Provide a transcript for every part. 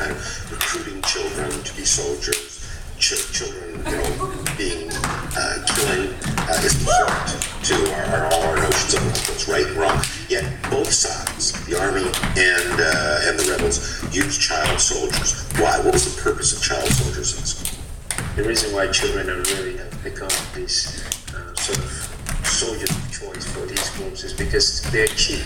kind of recruiting children to be soldiers, children, being killing is important to all our notions of what's right and wrong. Yet both sides, the army and the rebels, use child soldiers. Why? What was the purpose of child soldiers in school? The reason why children are really have become these sort of soldiers of choice for these groups is because they're cheap.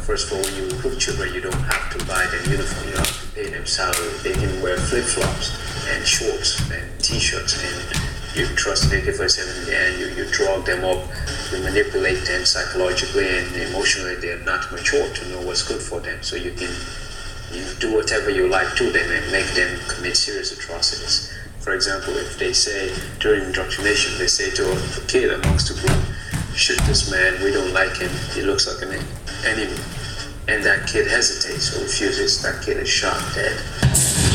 First of all, when you recruit children, you don't have to buy them uniform. You don't have to pay them salary. They can wear flip-flops and shorts and t-shirts, and you trust the AK-47 and you drug them up, you manipulate them psychologically and emotionally. They're not mature to know what's good for them, so you do whatever you like to them and make them commit serious atrocities. For example, if they say during indoctrination, they say to a kid amongst the group, shoot this man, we don't like him, he looks like an enemy. And that kid hesitates or refuses, that kid is shot dead.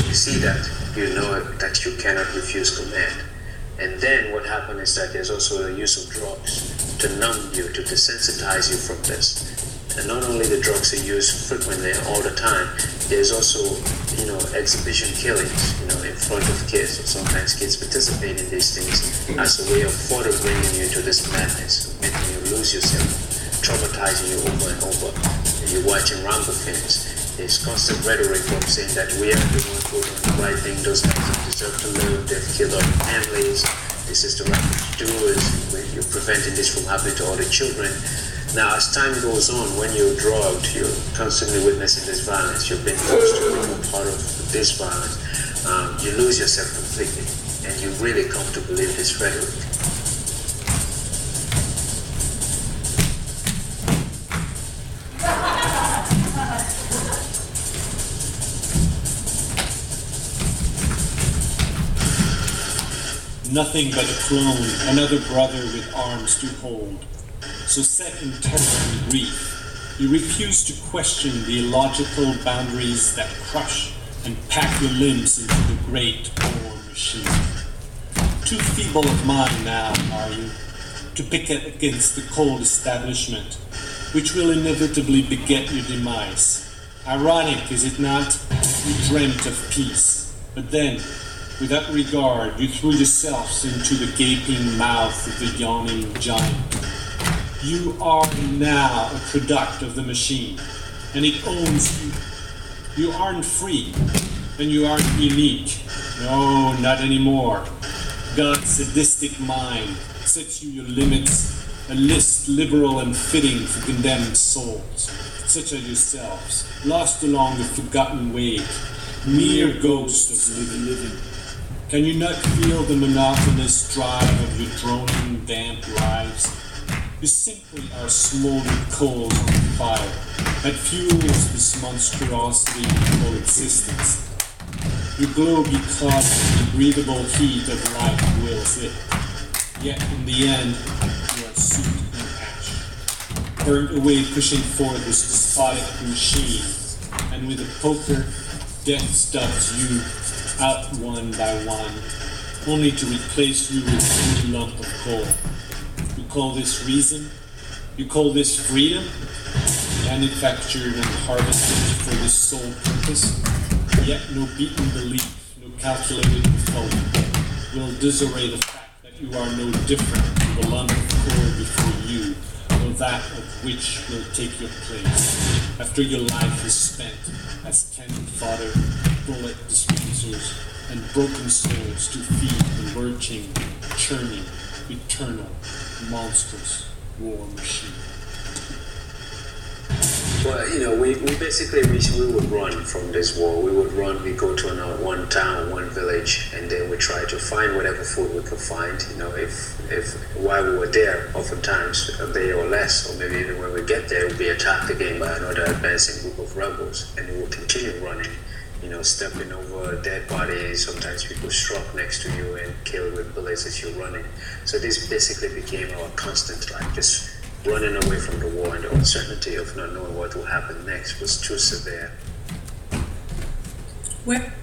You see that, you know that you cannot refuse command. And then what happens is that there's also the use of drugs to numb you, to desensitize you from this. And not only the drugs are used frequently all the time, there's also, exhibition killings, in front of kids. So sometimes kids participate in these things as a way of further bringing you into this madness, making you lose yourself, traumatizing you over and over. And you're watching Rambo films. There's constant rhetoric from saying that we are the ones who are doing the right thing, those guys don't deserve to live, they've killed our families, this is the right thing to do, you're preventing this from happening to other children. Now, as time goes on, when you're drugged, you're constantly witnessing this violence, you're being forced to become part of this violence, you lose yourself completely, and you really come to believe this rhetoric. Nothing but a clone, another brother with arms to hold. So set in terror and grief, you refuse to question the illogical boundaries that crush and pack your limbs into the great war machine. Too feeble of mind now, are you, to picket against the cold establishment, which will inevitably beget your demise. Ironic, is it not? You dreamt of peace, but then, without regard, you threw yourselves into the gaping mouth of the yawning giant. You are now a product of the machine, and it owns you. You aren't free, and you aren't unique. No, not anymore. God's sadistic mind sets you your limits, a list liberal and fitting for condemned souls, such as yourselves, lost along the forgotten wave, mere ghosts of living. Can you not feel the monotonous drive of your droning, damp lives? You simply are smoldering coals on fire that fuels this monstrosity of existence. You glow because the breathable heat of life wills it. Yet in the end, you are soup and ash, burnt away pushing forth this despotic machine, and with a poker, death stuffs you out one by one, only to replace you with a new lump of coal. You call this reason? You call this freedom? Manufactured and harvested for this sole purpose? Yet no beaten belief, no calculated thought will disarray the fact that you are no different from the lump of coal before you, or that of which will take your place after your life is spent as cannon fodder, bullet dispensers, and broken souls to feed the lurching, churning, eternal, monstrous war machine. Well, we basically we would run from this war. We would run, we go to one town, one village, and then we try to find whatever food we could find. If while we were there, oftentimes a day or less, or maybe even when we get there, we'll be attacked again by another advancing group of rebels, and we will continue running. Stepping over dead bodies, sometimes people struck next to you and killed with bullets as you're running. So this basically became our constant life, just running away from the war, and the uncertainty of not knowing what will happen next was too severe. Where